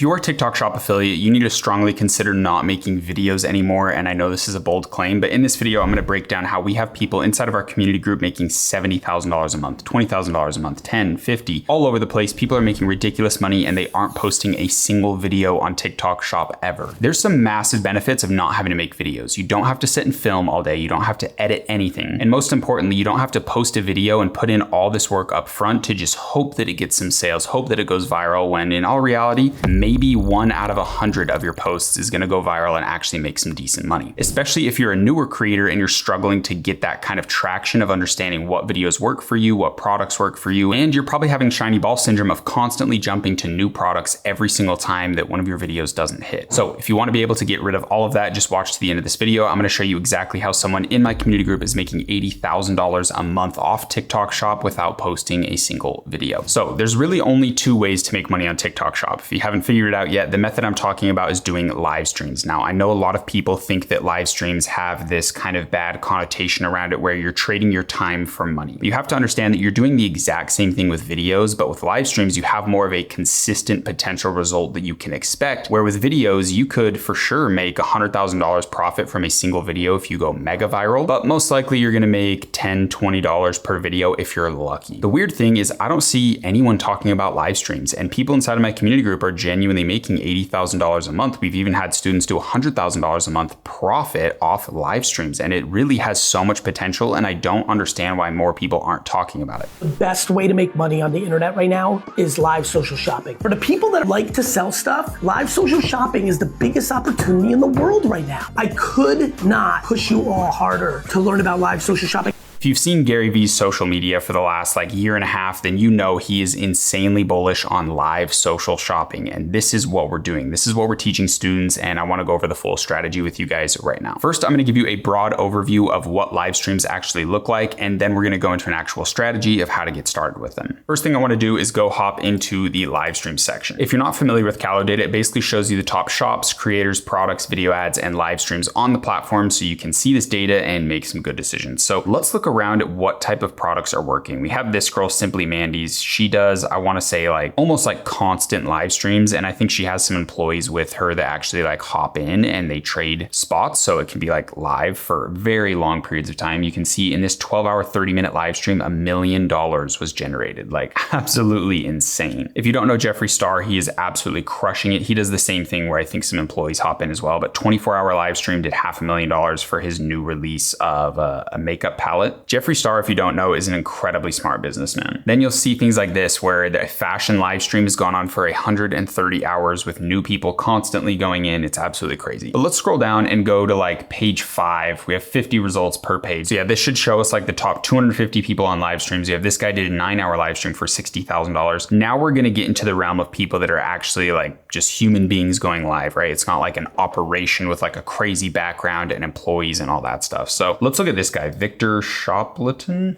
If you're a TikTok shop affiliate, you need to strongly consider not making videos anymore. And I know this is a bold claim, but in this video, I'm going to break down how we have people inside of our community group making $70,000 a month, $20,000 a month, 10, 50, all over the place. People are making ridiculous money and they aren't posting a single video on TikTok shop ever. There's some massive benefits of not having to make videos. You don't have to sit and film all day. You don't have to edit anything. And most importantly, you don't have to post a video and put in all this work up front to just hope that it gets some sales, hope that it goes viral, when in all reality, maybe 1 out of 100 of your posts is gonna go viral and actually make some decent money. Especially if you're a newer creator and you're struggling to get that kind of traction of understanding what videos work for you, what products work for you, and you're probably having shiny ball syndrome of constantly jumping to new products every single time that one of your videos doesn't hit. So if you wanna be able to get rid of all of that, just watch to the end of this video. I'm gonna show you exactly how someone in my community group is making $80,000 a month off TikTok shop without posting a single video. So there's really only 2 ways to make money on TikTok shop. If you haven't figured it out yet, the method I'm talking about is doing live streams. Now, I know a lot of people think that live streams have this kind of bad connotation around it where you're trading your time for money. You have to understand that you're doing the exact same thing with videos, but with live streams, you have more of a consistent potential result that you can expect, where with videos, you could for sure make $100,000 profit from a single video if you go mega viral, but most likely you're gonna make $10, $20 per video if you're lucky. The weird thing is I don't see anyone talking about live streams, and people inside of my community group are genuinely making $80,000 a month. We've even had students do $100,000 a month profit off live streams, and it really has so much potential, and I don't understand why more people aren't talking about it. The best way to make money on the internet right now is live social shopping. For the people that like to sell stuff, live social shopping is the biggest opportunity in the world right now. I could not push you all harder to learn about live social shopping. If you've seen Gary Vee's social media for the last year and a half, then you know he is insanely bullish on live social shopping. And this is what we're doing. This is what we're teaching students. And I want to go over the full strategy with you guys right now. First, I'm going to give you a broad overview of what live streams actually look like. And then we're going to go into an actual strategy of how to get started with them. First thing I want to do is go hop into the live stream section. If you're not familiar with Calendar Data, it basically shows you the top shops, creators, products, video ads, and live streams on the platform so you can see this data and make some good decisions. So let's look around at what type of products are working. We have this girl, Simply Mandy's. She does, I want to say almost constant live streams. And I think she has some employees with her that actually hop in and they trade spots. So it can be live for very long periods of time. You can see in this 12-hour, 30-minute live stream, $1 million was generated. Absolutely insane. If you don't know Jeffree Star, he is absolutely crushing it. He does the same thing where I think some employees hop in as well, but 24-hour live stream did $500,000 for his new release of a makeup palette. Jeffree Star, if you don't know, is an incredibly smart businessman. Then you'll see things like this where the fashion live stream has gone on for 130 hours with new people constantly going in. It's absolutely crazy. But let's scroll down and go to page 5. We have 50 results per page. So yeah, this should show us the top 250 people on live streams. You have this guy did a 9-hour live stream for $60,000. Now we're going to get into the realm of people that are actually just human beings going live, right? It's not like an operation with a crazy background and employees and all that stuff. So let's look at this guy, Victor Shoplet.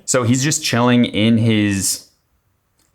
So he's just chilling in his,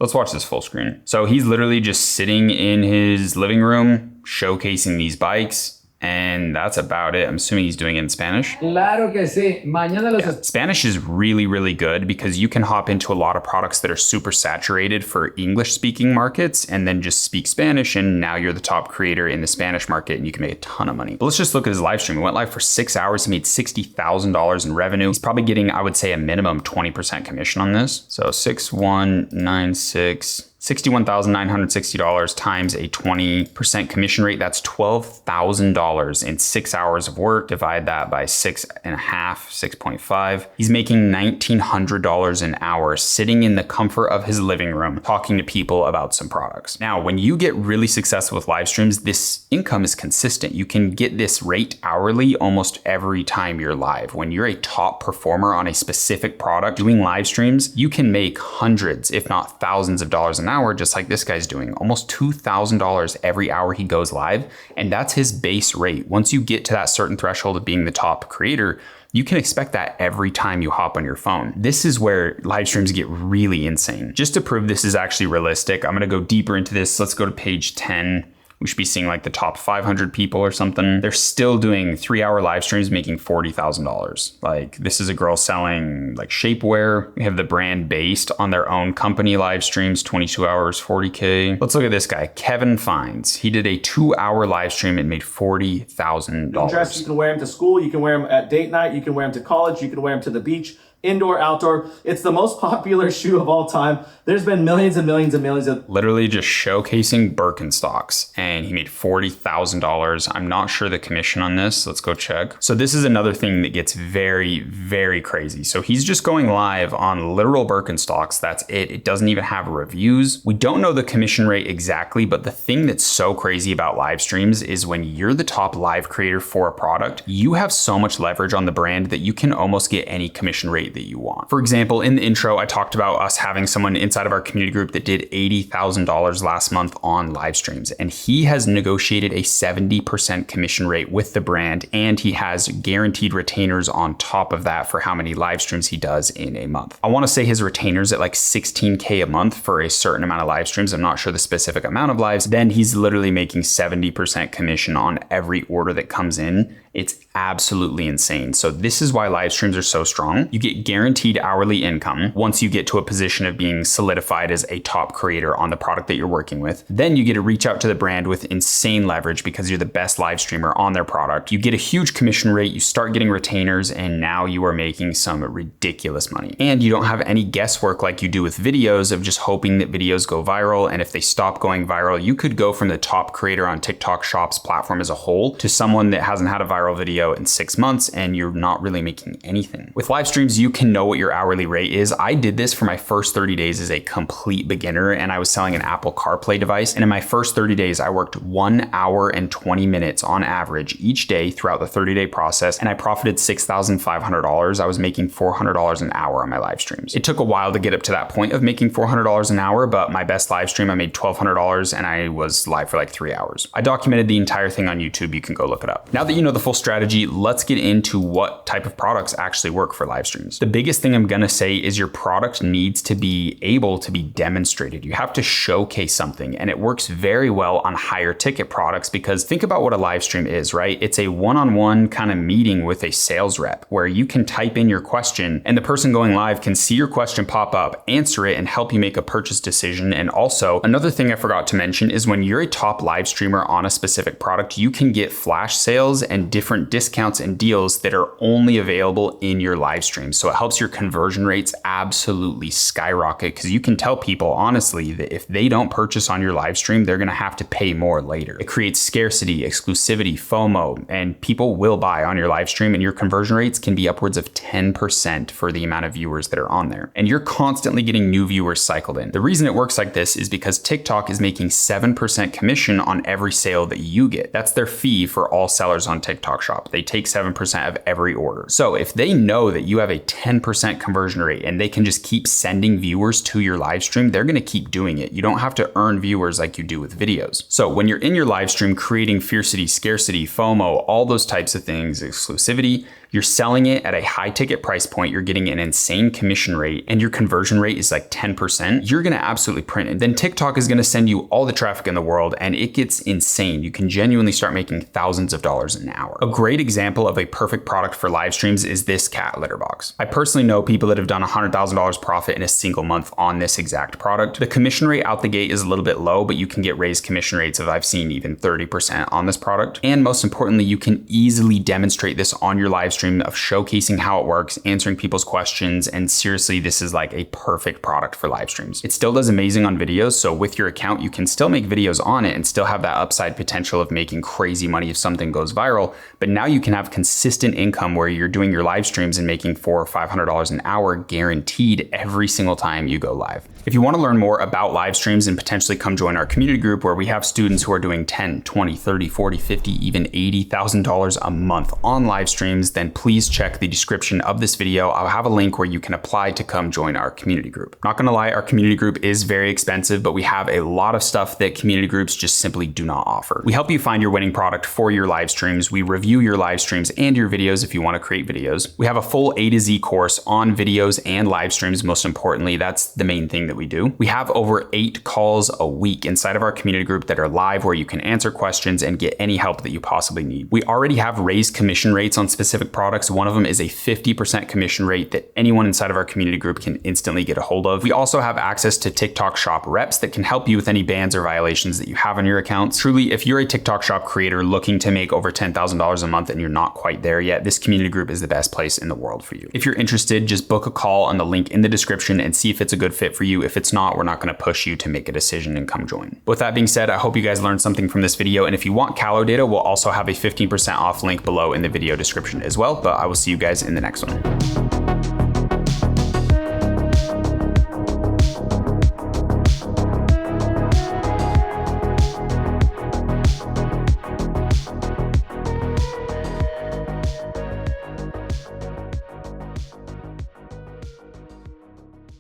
let's watch this full screen. So he's literally just sitting in his living room, showcasing these bikes. And that's about it. I'm assuming he's doing it in Spanish. Claro que sí. Mañana los Spanish is really, really good because you can hop into a lot of products that are super saturated for English speaking markets and then just speak Spanish. And now you're the top creator in the Spanish market and you can make a ton of money. But let's just look at his live stream. He went live for 6 hours. He made $60,000 in revenue. He's probably getting, I would say, a minimum 20% commission on this. So 6196. $61,960 times a 20% commission rate. That's $12,000 in 6 hours of work. Divide that by 6.5, 6.5. He's making $1,900 an hour sitting in the comfort of his living room, talking to people about some products. Now, when you get really successful with live streams, this income is consistent. You can get this rate hourly almost every time you're live. When you're a top performer on a specific product doing live streams, you can make hundreds, if not thousands of dollars an hour, just like this guy's doing, almost $2,000 every hour he goes live. And that's his base rate. Once you get to that certain threshold of being the top creator, you can expect that every time you hop on your phone. This is where live streams get really insane. Just to prove this is actually realistic, I'm gonna go deeper into this. Let's go to page 10. We should be seeing like the top 500 people or something. They're still doing 3-hour live streams making $40,000. Like this is a girl selling like shapewear. We have the brand based on their own company live streams, 22 hours, 40K. Let's look at this guy, Kevin Fines. He did a 2-hour live stream and made $40,000. You can wear them to school. You can wear them at date night. You can wear them to college. You can wear them to the beach. Indoor, outdoor. It's the most popular shoe of all time. There's been millions and millions and millions of... Literally just showcasing Birkenstocks, and he made $40,000. I'm not sure the commission on this. Let's go check. So this is another thing that gets very, very crazy. So he's just going live on literal Birkenstocks. That's it. It doesn't even have reviews. We don't know the commission rate exactly, but the thing that's so crazy about live streams is when you're the top live creator for a product, you have so much leverage on the brand that you can almost get any commission rate that you want. For example, in the intro, I talked about us having someone inside of our community group that did $80,000 last month on live streams, and he has negotiated a 70% commission rate with the brand, and he has guaranteed retainers on top of that for how many live streams he does in a month. I want to say his retainers at like 16K a month for a certain amount of live streams. I'm not sure the specific amount of lives. Then he's literally making 70% commission on every order that comes in. It's absolutely insane. So this is why live streams are so strong. You get guaranteed hourly income once you get to a position of being solidified as a top creator on the product that you're working with. Then you get to reach out to the brand with insane leverage because you're the best live streamer on their product. You get a huge commission rate, you start getting retainers, and now you are making some ridiculous money. And you don't have any guesswork like you do with videos of just hoping that videos go viral. And if they stop going viral, you could go from the top creator on TikTok Shop's platform as a whole to someone that hasn't had a viral video in 6 months and you're not really making anything. With live streams, you can know what your hourly rate is. I did this for my first 30 days as a complete beginner, and I was selling an Apple CarPlay device. And in my first 30 days, I worked 1 hour and 20 minutes on average each day throughout the 30-day process, and I profited $6,500. I was making $400 an hour on my live streams. It took a while to get up to that point of making $400 an hour, but my best live stream, I made $1,200 and I was live for like 3 hours. I documented the entire thing on YouTube. You can go look it up. Now that you know the full strategy, let's get into what type of products actually work for live streams. The biggest thing I'm gonna say is your product needs to be able to be demonstrated. You have to showcase something, and it works very well on higher ticket products because think about what a live stream is, right? It's a one-on-one kind of meeting with a sales rep where you can type in your question and the person going live can see your question pop up, answer it, and help you make a purchase decision. And also, another thing I forgot to mention is when you're a top live streamer on a specific product, you can get flash sales and different discounts and deals that are only available in your live stream. So it helps your conversion rates absolutely skyrocket because you can tell people honestly that if they don't purchase on your live stream, they're gonna have to pay more later. It creates scarcity, exclusivity, FOMO, and people will buy on your live stream, and your conversion rates can be upwards of 10% for the amount of viewers that are on there. And you're constantly getting new viewers cycled in. The reason it works like this is because TikTok is making 7% commission on every sale that you get. That's their fee for all sellers on TikTok Shop. They take 7% of every order. So if they know that you have a 10% conversion rate and they can just keep sending viewers to your live stream, they're gonna keep doing it. You don't have to earn viewers like you do with videos. So when you're in your live stream creating fiercity, scarcity, FOMO, all those types of things, exclusivity, you're selling it at a high ticket price point, you're getting an insane commission rate, and your conversion rate is like 10%, you're gonna absolutely print it. Then TikTok is gonna send you all the traffic in the world, and it gets insane. You can genuinely start making thousands of dollars an hour. A great example of a perfect product for live streams is this cat litter box. I personally know people that have done $100,000 profit in a single month on this exact product. The commission rate out the gate is a little bit low, but you can get raised commission rates of, I've seen even 30% on this product. And most importantly, you can easily demonstrate this on your live stream of showcasing how it works, answering people's questions, and seriously, this is like a perfect product for live streams. It still does amazing on videos, so with your account, you can still make videos on it and still have that upside potential of making crazy money if something goes viral, but now you can have consistent income where you're doing your live streams and making $400 or $500 an hour guaranteed every single time you go live. If you want to learn more about live streams and potentially come join our community group where we have students who are doing $10, $20, $30, $40, $50, even $80,000 a month on live streams, then then please check the description of this video. I'll have a link where you can apply to come join our community group. Not gonna lie, our community group is very expensive, but we have a lot of stuff that community groups just simply do not offer. We help you find your winning product for your live streams. We review your live streams and your videos if you want to create videos. We have a full A to Z course on videos and live streams. Most importantly, that's the main thing that we do. We have over 8 calls a week inside of our community group that are live where you can answer questions and get any help that you possibly need. We already have raised commission rates on specific products. One of them is a 50% commission rate that anyone inside of our community group can instantly get a hold of. We also have access to TikTok shop reps that can help you with any bans or violations that you have on your accounts. Truly, if you're a TikTok shop creator looking to make over $10,000 a month and you're not quite there yet, this community group is the best place in the world for you. If you're interested, just book a call on the link in the description and see if it's a good fit for you. If it's not, we're not going to push you to make a decision and come join. With that being said, I hope you guys learned something from this video. And if you want Calo data, we'll also have a 15% off link below in the video description as well. But I will see you guys in the next one.